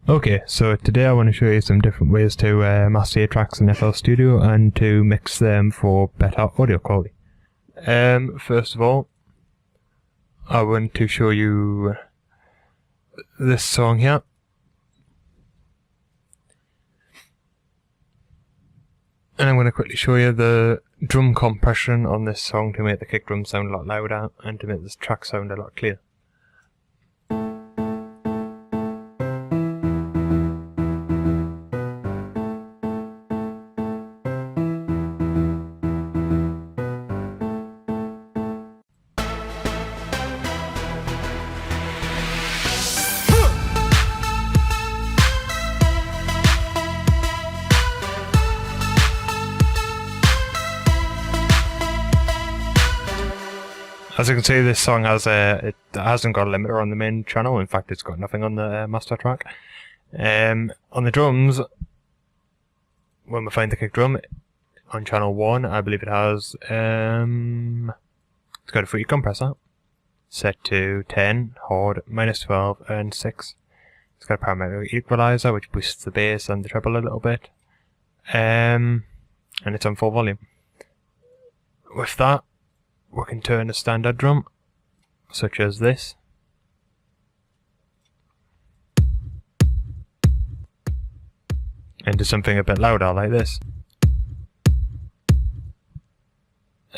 Okay, so today I want to show you some different ways to master your tracks in FL Studio and to mix them for better audio quality. First of all, I want to show you this song here. And I'm going to quickly show you the drum compression on this song to make the kick drum sound a lot louder and to make this track sound a lot clearer. As you can see, this song has it hasn't got a limiter on the main channel. In fact, it's got nothing on the master track. On the drums, when we find the kick drum on channel 1, I believe it has it's got a Fruity compressor set to 10, hard, -12, and 6. It's got a parametric equalizer which boosts the bass and the treble a little bit, and it's on full volume. With that, we can turn a standard drum, such as this, into something a bit louder, like this.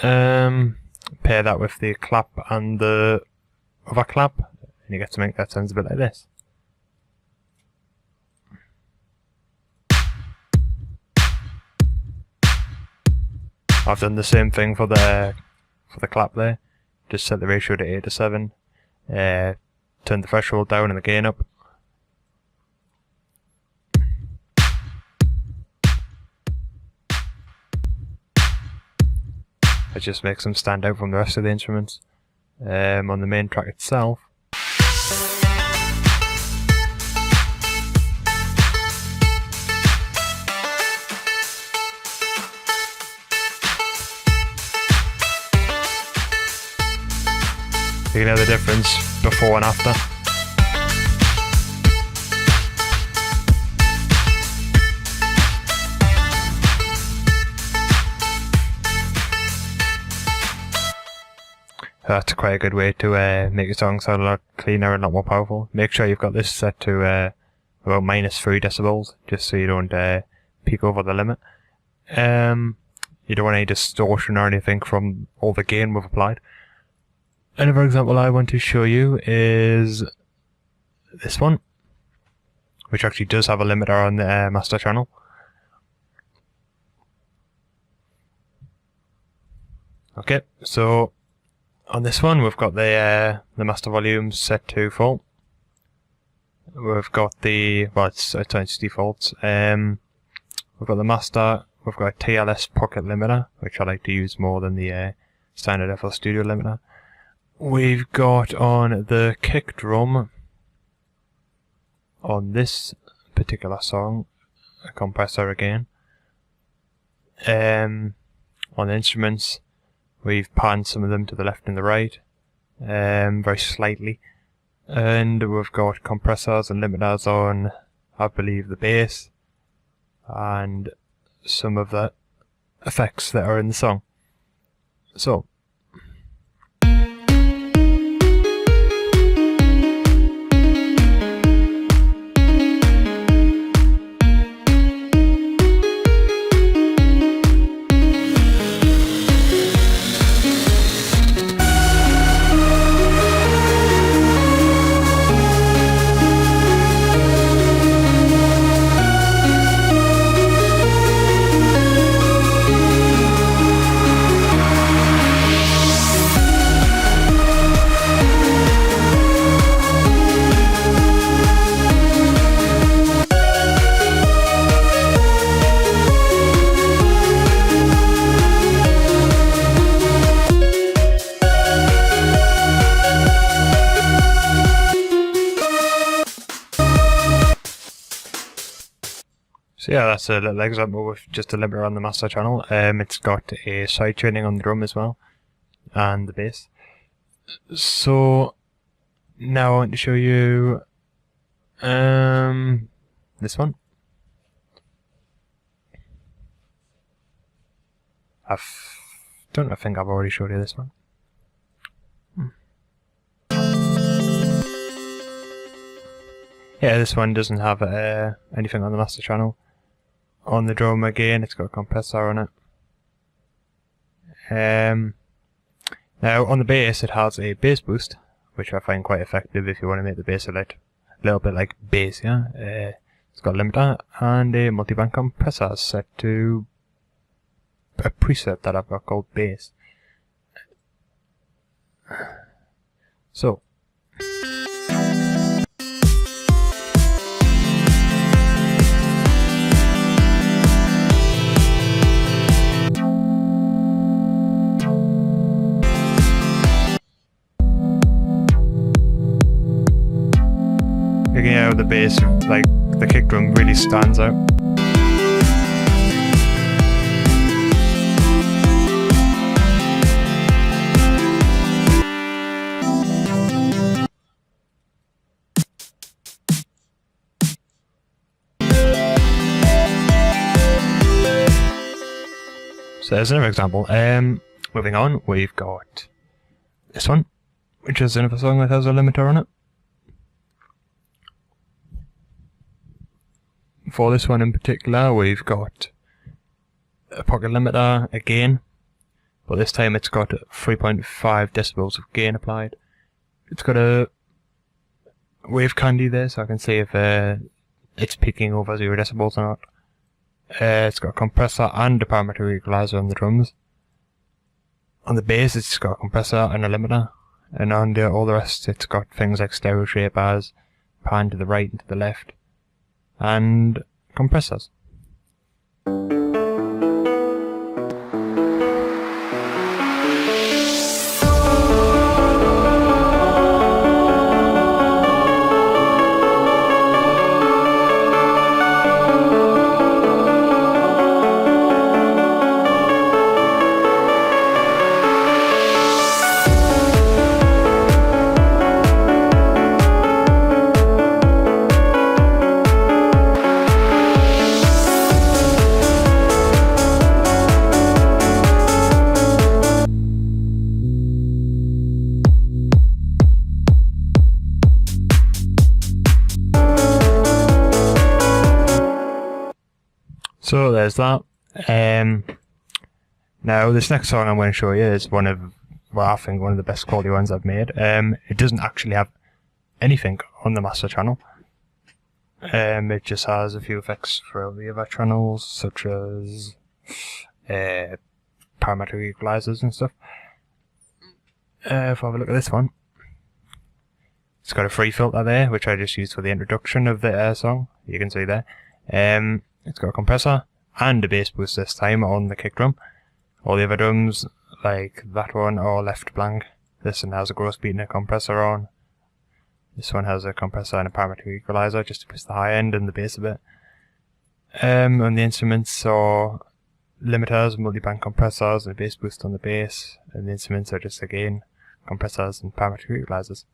Pair that with the clap and the other clap, and you get to make that sound a bit like this. I've done the same thing for the clap there. Just set the ratio to 8:7, turn the threshold down and the gain up. It just makes them stand out from the rest of the instruments. On the main track itself, you can hear the difference before and after. That's quite a good way to make your song sound a lot cleaner and a lot more powerful. Make sure you've got this set to about -3 decibels, just so you don't peak over the limit. You don't want any distortion or anything from all the gain we've applied. Another example I want to show you is this one, which actually does have a limiter on the master channel. Okay, so on this one we've got the master volume set to full. We've got the, well, it's default. We've got the master, we've got a TLS pocket limiter, which I like to use more than the standard FL Studio limiter. We've got on the kick drum on this particular song a compressor again. On the instruments, we've panned some of them to the left and the right, very slightly, and we've got compressors and limiters on, I believe, the bass and some of the effects that are in the song. So So yeah, that's a little example with just a limiter on the master channel. It's got a side chaining on the drum as well, and the bass. So now I want to show you this one. I think I've already showed you this one. Yeah, this one doesn't have anything on the master channel. On the drum again, it's got a compressor on it. Now on the bass it has a bass boost, which I find quite effective if you want to make the bass a little bit like bass, yeah. It's got a limiter and a multiband compressor set to a preset that I've got called bass. So again, the bass, like the kick drum, really stands out. So there's another example. Moving on, we've got this one, which is another song that has a limiter on it. For this one in particular, we've got a pocket limiter again, but this time it's got 3.5 decibels of gain applied. It's got a wave candy there, so I can see if it's peaking over 0 decibels or not. It's got a compressor and a parameter equalizer on the drums. On the bass it's got a compressor and a limiter, and on all the rest it's got things like stereo shapers, pan to the right and to the left, and compressors. So there's that. Now this next song I'm going to show you is one of, well, I think one of the best quality ones I've made. It doesn't actually have anything on the master channel. It just has a few effects for the other channels, such as parameter equalizers and stuff. If I have a look at this one, it's got a free filter there, which I just used for the introduction of the song. You can see there. It's got a compressor and a bass boost this time on the kick drum. All the other drums, like that one, are left blank. This one has a gross beat and a compressor on. This one has a compressor and a parameter equalizer just to push the high end and the bass a bit. And the instruments are limiters, multiband compressors, and a bass boost on the bass. And the instruments are just again compressors and parameter equalizers.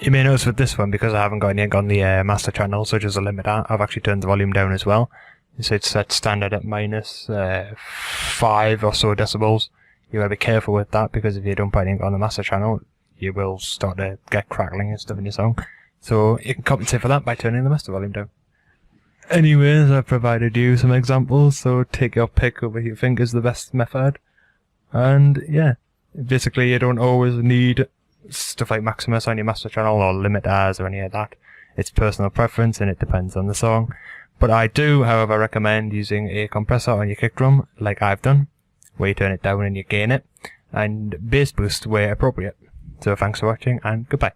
You may notice with this one, because I haven't got anything on the master channel, such as a limiter, I've actually turned the volume down as well. So it's set standard at minus 5 or so decibels. You gotta be careful with that, because if you don't put anything on the master channel, you will start to get crackling and stuff in your song. So you can compensate for that by turning the master volume down. Anyways, I've provided you some examples, so take your pick of what you think is the best method. And yeah, basically you don't always need stuff like Maximus on your master channel or limiters or any of that. It's personal preference and it depends on the song. But I do, however, recommend using a compressor on your kick drum, like I've done, where you turn it down and you gain it, and bass boost where appropriate. So thanks for watching, and goodbye.